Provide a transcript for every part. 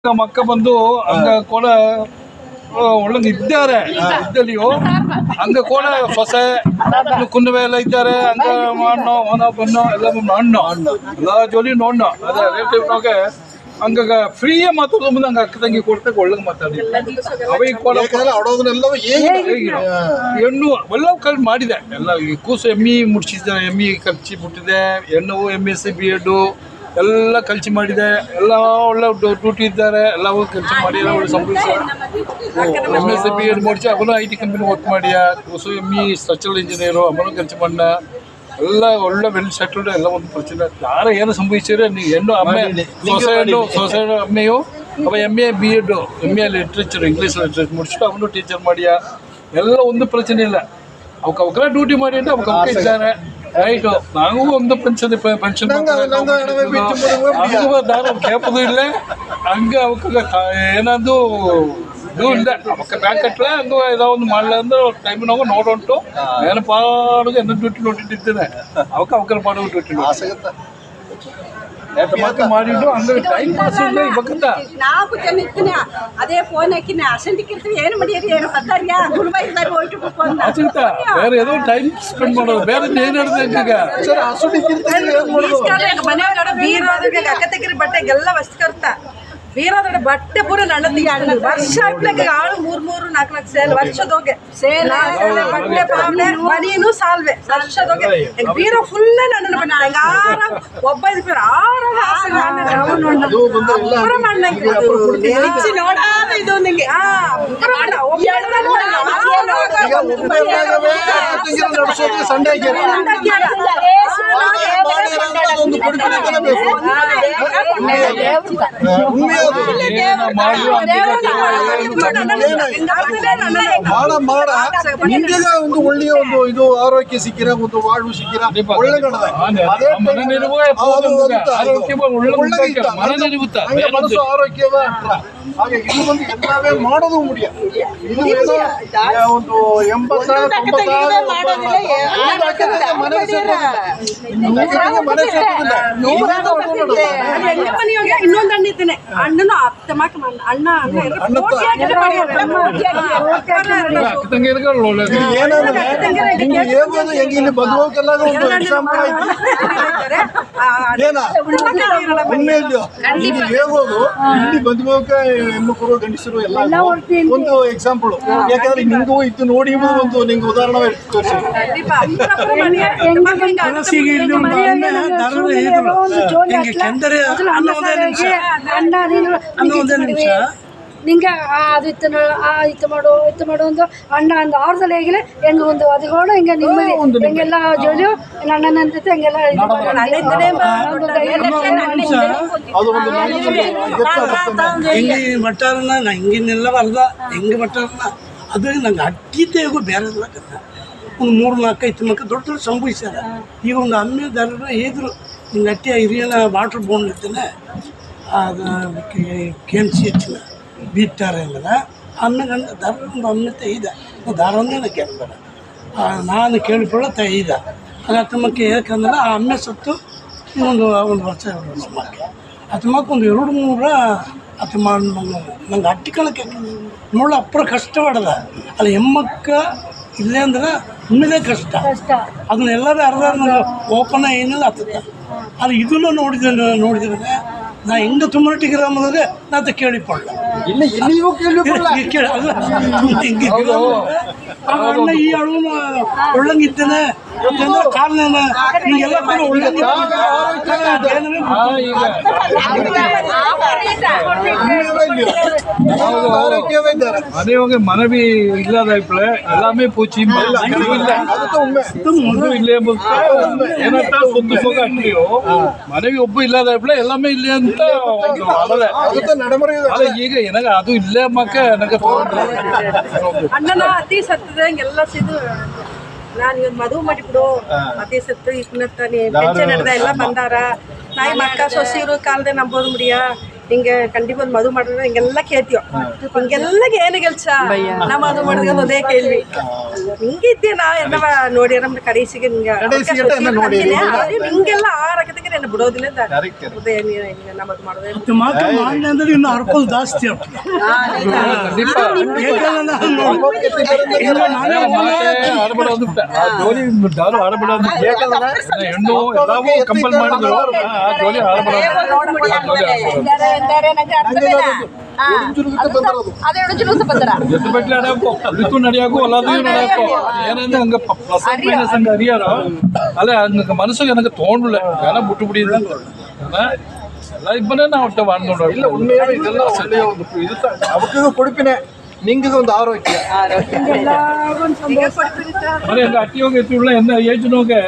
ನಮ್ಮ ಅಕ್ಕ ಬಂದು ಹಂಗ ಕೂಡ ಒಳ್ಳಂಗೆ ಇದ್ದಾರೆ ಇದ್ದಲ್ಲಿಯೋ ಹಂಗ ಕೂಡ ಸೊಸೆ ಕುನ್ನವೆ ಎಲ್ಲ ಇದ್ದಾರೆ ಹಂಗ ಅಣ್ಣ ಅವನ ಬಣ್ಣು ಎಲ್ಲ ಅಣ್ಣ ಎಲ್ಲ ಜೋಲಿ ನೋಡ್ಣ ಅದೇ ರಿಲೇಟಿವ್ನಾಗೆ ಹಂಗ ಫ್ರೀಯೇ ಮಾತಾಡೋದು ಮುಂದೆ ಹಂಗ ಅಕ್ಕ ತಂಗಿ ಕೊಡ್ತಕ್ಕ ಒಳ್ಳಂಗೆ ಮಾತಾಡಿ ಅವಾಗ ಹೆಣ್ಣು ಎಲ್ಲ ಕಲ್ ಮಾಡಿದೆ ಎಲ್ಲ ಈ ಕೂಸು ಎಮ್ಮಿ ಮುಡ್ಸಿದ್ದೆ ಎಮ್ಮಿ ಕಲ್ಚಿ ಬಿಟ್ಟಿದೆ ಹೆಣ್ಣು MSc B.Ed ಎಲ್ಲ ಕಲ್ಚಿ ಮಾಡಿದೆ ಎಲ್ಲ ಒಳ್ಳೆ ಡ್ಯೂಟಿ ಇದ್ದಾರೆ ಎಲ್ಲವೂ ಕೆಲಸ ಮಾಡಿ ಎಲ್ಲ ಒಳ್ಳೆ ಸಂಬಳ MSc B.Ed ಮುಡಿಸಿ ಅವನು IT ಕಂಪನಿ ವರ್ಕ್ ಮಾಡ್ಯ ಹೊಸ ಎಮ್ಮಿ ಸ್ಟ್ರಕ್ಚರಲ್ ಇಂಜಿನಿಯರು ಅವನು ಕೆಲಸ ಮಾಡ ಎಲ್ಲ ಒಳ್ಳೆ ವೆಲ್ ಸೆಟಲ್ಡ್ ಎಲ್ಲ ಒಂದು ಪ್ರಚನೆ ಯಾರು ಏನು ಸಂಭವಿಸಿದ್ರೆ ನೀವು ಹೆಣ್ಣು ಅಮ್ಮೆ ಸೊಸೆ ಅಮ್ಮೆಯು ಅವ MA B.Ed MA literature English literature ಮುಡಿಸ್ಬಿಟ್ಟು ಅವನು ಟೀಚರ್ ಮಾಡ್ಯ ಎಲ್ಲ ಒಂದು ಪ್ರಚನೆ ಇಲ್ಲ ಅವಕ್ಕ ಡ್ಯೂಟಿ ಮಾಡಿ ಅಂತ ಅವಕ್ಕ ಇದ್ದಾರೆ ರೈಟು ನಾವು ಒಂದು ಪೆನ್ಷನ್ ನಾನು ಕೇಪದು ಇಲ್ಲ ಹಂಗ ಅವಕ್ಕ ಏನಾದ್ರು ಇದು ಇಲ್ಲ ಅವಕ್ಕ ಬ್ಯಾಂಕ್ ಕಟ್ಟಲೆ ಹಂಗ ಏನೋ ಒಂದು ಮಾಡಲ ಅಂದ್ರೆ ಟೈಮ್ ನಾವು ನೋಡುಂಟು ಏನು ಪಾಡಿಗೆ ಎಲ್ಲ ಡ್ಯೂಟಿ ನೋಡಿಟ್ಟಿದ್ದೇನೆ ಅವಕ್ಕ ಮಾಡೋ ಡ್ಯೂಟಿ ಮಾಡಿದ್ದು ಅಂದ್ರೆ ಟೈಮ್ ಪಾಸ್ ಇಲ್ಲ ಇವಾಗತ್ತ ನಾಲ್ಕು ಜನ ಇರ್ತೀನಿ ಅದೇ ಫೋನ್ ಹಾಕಿನ ಅಸಂಟಿಗೆ ಇರ್ತೀವಿ ಏನು ಮಾಡಿರಿ ಏನು ಬರ್ತಾರ್ಯಾ ಗುಲ್ಬರ್ಗ ಹೋಯ್ತು ಬೇರೆ ಏನೋ ಟೈಮ್ ಸ್ಪೆಂಡ್ ಮಾಡೋದು ಬೇರೆ ಏನ್ ಹೇಳಿದೆ ಈಗ ಮನೆಯೊಳಗಡೆ ಬೀರೋದ್ರಿಗೆ ಅಕ್ಕ ತೆಗಿರಿ ಬಟ್ಟೆಗೆಲ್ಲ ವಸ್ತು ಕರ್ತಾ ಬೀರೋದ್ರಡೆ ಬಟ್ಟೆ ಪೂರ ನಡದಿ ವರ್ಷ ಹಾಕ್ಲಿಕ್ಕೆ ಆಳು 3-4 ಸೇಲ್ ವರ್ಷದೋಗೆ ಸೇಲ್ ಬಟ್ಟೆ ಪಾವನೆ ಮನೀನು ಸಾಲ್ವೆ ವರ್ಷದೋಗೆ ಬೀರೋ ಫುಲ್ ನನ್ನ ಬಣ್ಣ ಹಂಗ ಆರಾಮ್ ಒಬ್ಬ ಇದ್ಬಿರ ಆರಾಮ ನೋಡಾದ ಇದು ನಿಂಗೆ ಒಂದು ಒಳ್ಳೆಯ ಒಂದು ಇದು ಆರೋಗ್ಯ ಸಿಕ್ಕಿರ ಒಂದು ವಾಳು ಸಿಕ್ಕಿರ ಒಳ್ಳೆ ಮನಸ್ಸು ಆರೋಗ್ಯವ ಹಾಗೆ ಇದು ಒಂದು ಎಲ್ಲವೇ ಮಾಡೋದು ಮುಡಿಯ ಇದು ಏನೋ ಒಂದು 80-90 ಇನ್ನೊಂದು ಅಣ್ಣ ಇದ್ದೇನೆ ಅಣ್ಣನು ಅತ್ತ ಮಾಕ ಅಣ್ಣ ಇಲ್ಲಿ ಬದುಕೋಕೆಲ್ಲ ಒಂದು ಎಕ್ಸಾಂಪಲ್ ಇಲ್ಲಿ ಹೇಗೋದು ಇಲ್ಲಿ ಬದುಕೋಕ ಹೆಣ್ಣುಕರು ಗಂಡಸರು ಎಲ್ಲ ಒಂದು ಎಕ್ಸಾಂಪಲ್ ಯಾಕಂದ್ರೆ ನಿಂಗೂ ಇದು ನೋಡಿ ಒಂದು ನಿಂಗೆ ಉದಾಹರಣೆ ತೋರಿಸಿ ನಿಂಗೆ ಅದು ಇತ್ತು ಮಾಡು ಒಂದು ಅಣ್ಣ ಒಂದು ಆರ್ದಲ್ಲಿ ಹೇಗಿಲ್ಲ ಹೆಂಗೆ ಒಂದು ಅದಗೋಣ ಹಿಂಗೆ ನಿಮ್ಮಲ್ಲಿ ಹೆಂಗೆಲ್ಲ ಜೋಲಿಯು ಅಣ್ಣನಂತೈತೆ ಹಂಗೆಲ್ಲ ಹೆಂಗೆ ಮಟ್ಟಾರನ್ನ ನಾ ಹಿಂಗಿನೆಲ್ಲ ಅರ್ಧ ಹೆಂಗೆ ಮಟ್ಟಾರನ್ನ ಅದು ನಂಗೆ ಅಟ್ಟಿದ್ದೇಗೂ ಬೇರೆ ಒಂದು 3-4 ಮಕ್ಕ ದೊಡ್ಡ ಸಂಭವಿಸ್ಯಾರ ಈಗ ಒಂದು ಅಮ್ಮೆ ದರ ಇದ್ರು ಹಿಂಗೆ ಅಟ್ಟಿ ಹಿರಿಯನ ವಾಟ್ರ್ ಬೋಂಡ್ ಇರ್ತೇನೆ ಅದು KMCH ಬಿಟ್ಟಾರೆ ಅಂದ್ರೆ ಆಮೇಲೆ ನನ್ನ ದರ ಒಂದು ಅಮ್ಮೆ ತೆಯ್ದ ದಾರೊಂದೇ ಕೇಳ್ಬೇಡ ನಾನು ಕೇಳಿಕೊಳ್ಳೋ ತೆಯ್ದ ಅದು ಅತ್ತಮ್ಮಕ್ಕೆ ಯಾಕಂದ್ರೆ ಆ ಅಮ್ಮೆ ಸತ್ತು ಒಂದು ವರ್ಷ 2 ವರ್ಷ ಮಕ್ಕ ಅತ್ತಮ್ಮಕ್ಕೆ ಒಂದು 2-3 ಅತ್ತಮ್ಮ ನಂಗೆ ಅಟ್ಟಿಕೊಳ್ಳೋಕೆ ನೋಡ ಅಪ್ಪರ ಕಷ್ಟ ಪಡದ ಅಲ್ಲಿ ಹೆಮ್ಮಕ್ಕ ಇಲ್ಲೇ ಅಂದ್ರೆ ಉಮ್ಮಿದೆ ಕಷ್ಟ ಅದನ್ನೆಲ್ಲರೂ ಅರ್ಧ ಓಪನ್ ಏನಿಲ್ಲ ಆಗ್ತದೆ ಅದು ಇದನ್ನು ನೋಡಿದ್ರೆ ನಾ ಹೆಂಗೆ ತುಮರಟಿ ಗ್ರಾಮದಲ್ಲಿ ನಾ ಕೇಳಿಕೊಳ್ಳ ಅಣ್ಣ ಈ ಅಳು ಒಳ್ಳಂಗಿದ್ದೇನೆ ಕಾರಣ ಹಿಂಗೆಲ್ಲ ಕೂಡ ಒಳ್ಳಂಗಿ மனைவி மனைவி இல்லாத எல்லாமே போச்சு இல்லையே ಏನಂತ சொத்து போக ಅಟ್ಲಿಯೋ ಮனைವಿ ಒಬ್ಬ ಇಲ್ಲದ ಎಲ್ಲಾಮೇ ಇಲ್ಲ ಅಂತ ಈಗ ಎನಗ ಅದು ಇಲ್ಲೇ ಮಕ್ಕ ನನಗೆ ಅಣ್ಣನ ಅತಿ ಸತ್ತದ ಹಂಗೆಲ್ಲ ಸಿದು ನಾನು ಇವತ್ತು ಮದುವೆ ಮಾಡಿಬಿಡು ಅತಿ ಸತ್ತು ಇಪ್ಪತ್ತಾನೆ ಪೆನ್ಷನ್ ಹಿಡ್ದ ಎಲ್ಲ ಬಂದಾರ ನಾಯಿ ಮಕ್ಕ ಸೊಸೀರು ಕಾಲದ ನಂಬೋದು ಮುಡಿಯ ಹಿಂಗೆ ಖಂಡಿತ ಒಂದು ಮದುವೆ ಮಾಡಿದ್ರೆ ಹಿಂಗೆಲ್ಲ ಕೇಳ್ತೀವ ಹಿಂಗೆಲ್ಲ ಏನು ಕೆಲಸ ನಾ ಮದುವೆ ಮಾಡಿದ್ರೆ ಅದೇ ಕೇಳ್ವಿ ಹಿಂಗಿದ್ದೆ ನಾ ಎಲ್ಲ ನೋಡಿರ ಕಡೆಸಿಗೆ ಹಿಂಗೆಲ್ಲ ಆರಕತೆಗೆ ಅದಕ್ಕೆ ನಾನು ಬಿಡೋದಿಲ್ಲ Correct, correct. ಉದಯ ನೀನು ನಮ್ಮದು ಮಾಡೋದೇ ಮತ್ತೆ ಮಾತ್ರ ಮಾಡಿ ಅಂದ್ರೆ ಇನ್ನು ಅರ್ಕೋದು ಜಾಸ್ತಿ ಆಗ್ತದೆ. ಯಾಕಂದ್ರೆ ನಾನು ಆಡಬೇಡೋದು ಆ ಜೋಲಿ ದಾರು ಆಡಬೇಡೋದು ಹೆಣ್ಣು ಎಲ್ಲವೂ ಕಂಪಲ್ ಮಾಡಿದ್ರು ಆ ಜೋಲಿ ಎದ್ದು ಬಟ್ಲೆ ಆಡಬೇಕು ಅಲ್ಲಿತ್ತು ನಡೆಯಕು ಅಲ್ಲದು ನಡೆಯಕು ಏನಂದ್ರೆ ಹಂಗ ಪ್ಲಸ್ ಮೈನಸ್ ಹಂಗ ಅರಿಯಾರ ಅಲ್ಲ ಹಂಗ ಮನಸ್ಸಿಗೆ ನನಗೆ ತಗೊಂಡ್ಲೆ ಏನ ಬಿಟ್ಟು ಬಿಡಿ ಎಲ್ಲ ಇಬ್ಬನೇ ನಾವು ಒಟ್ಟ ಮಾಡ್ಕೊಂಡು ಇಲ್ಲ ಉண்மையாவே ಇದೆಲ್ಲ ಒಳ್ಳೆಯ ಒಂದು ಇದು ಅವಕ್ಕಿಗೂ ಕೊಡುಪಿನೇ ನಿಂಗೆ ಒಂದು ಆರೋಗ್ಯ మరి ఇంకా అట్టి ಹೋಗಿ ಎತ್ತಿಳ್ಳೆ ಎನ್ನ ಏಜ್ನೋಗೆ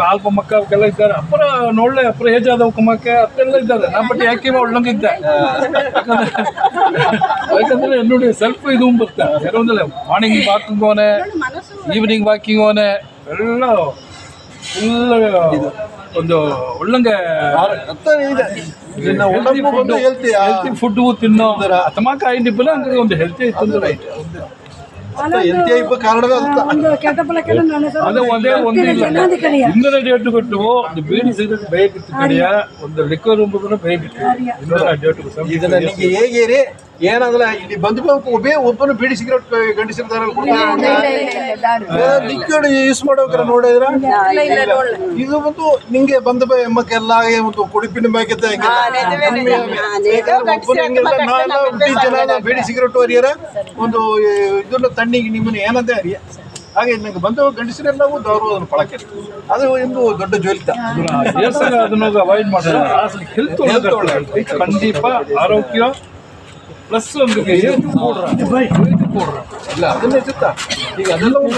ಅಲ್ಪ ಮಕ್ಕ ಅವಕ್ಕೆಲ್ಲ ಇದ್ದಾರೆ ಅಪ್ಪರ ನೋಡ್ಲೆ ಅಪ್ಪರ ಏಜ್ ಆದ ಮಕ್ಕ ಅತ್ತೆಲ್ಲ ಇದ್ದಾರೆ ನಾ ಬಟ್ ಯಾಕೆ ಒಳ್ಳಂಗಿದ್ದೆ ಯಾಕಂದ್ರೆ ನೋಡಿ ಸೆಲ್ಫ್ ಇದು ಬರ್ತಾರೆ ಕೆಲವೊಂದಲ್ಲ ಮಾರ್ನಿಂಗ್ ವಾಕಿಂಗ್ ಹೋನೆ ಈವ್ನಿಂಗ್ ವಾಕಿಂಗ್ ಹೋನೆ ಎಲ್ಲ ಫುಲ್ ಒಂದು ಒಳ್ಳಂಗೆ ಹೆಲ್ತಿ ಫುಡ್ ತಿನ್ನೋ ತಮಾಕ ಐಂಡಿಪ್ಪಲ್ಲ ಹಂಗಾಗಿ ಒಂದು ಹೆಲ್ತಿ ಇತ್ತು ರೈಟ್ ಹೆಲ್ತಿ ಆಗಿ ಕಾರಣವೇ ಅಂತ ಒಂದು ಕೆಟ್ಟ ಫಲಕ್ಕೆಲ್ಲ ನನ್ನ ಹೆಸರು ಅದೇ ಒಂದೇ ಒಂದು ಇಲ್ಲ ಇಂದಿನ ಡೇಟ್ ಕೊಟ್ಟು ಒಂದು ಬೀಡಿ ಸಿಗರೇಟ್ ಬೇಯಬಿಟ್ಟು ಕಡೆಯ ಒಂದು ಲಿಕ್ವರ್ ರೂಮ್ ಬೇಯಬಿಟ್ಟು ಇಂದಿನ ಡೇಟ್ ಇದನ್ನ ನಿಮಗೆ ಹೇಗೆ ರೀ ಏನಾದ್ರೆ ಇಲ್ಲಿ ಬಂದು ಒಬ್ಬನು ಬೀಡಿ ಸಿಗರೇಟ್ ಗಂಡಿಸಿರ್ತಾರೆ ಲಿಕ್ವಿಡ್ ಯೂಸ್ ಮಾಡೋಕ್ರ ನೋಡಿದ್ರ ಇದು ಒಂದು ನಿಂಗೆ ಬಂದ ಎಮ್ಮಕ್ಕೆಲ್ಲ ಒಂದು ಕುಡಿಪಿನ ಬೇಕತ್ತೆ ಜನ ಬೀಡಿ ಸಿಗರೇಟ್ ಅರಿಯರ ಒಂದು ಇದನ್ನ ತಣ್ಣಿಗೆ ನಿಮ್ಮನ್ನು ಏನಂತ ಅರಿಯ ಹಾಗೆ ನಂಗೆ ಬಂದ ಗಂಡಸರೆಲ್ಲವೂ ದಾರು ಅದನ್ನು ಪಳಕೆ ಅದು ಒಂದು ದೊಡ್ಡ ಜ್ವಲಿತ ಅದನ್ನ ಅವಾಯ್ಡ್ ಮಾಡಿದ್ರೆ ಹೆಲ್ತ್ ಖಂಡಿತ ಆರೋಗ್ಯ ಪ್ಲಸ್ ಒಂದು ಇಲ್ಲ ಅದನ್ನೇ ಚಿತ್ತ ಈಗ ಅದೆಲ್ಲ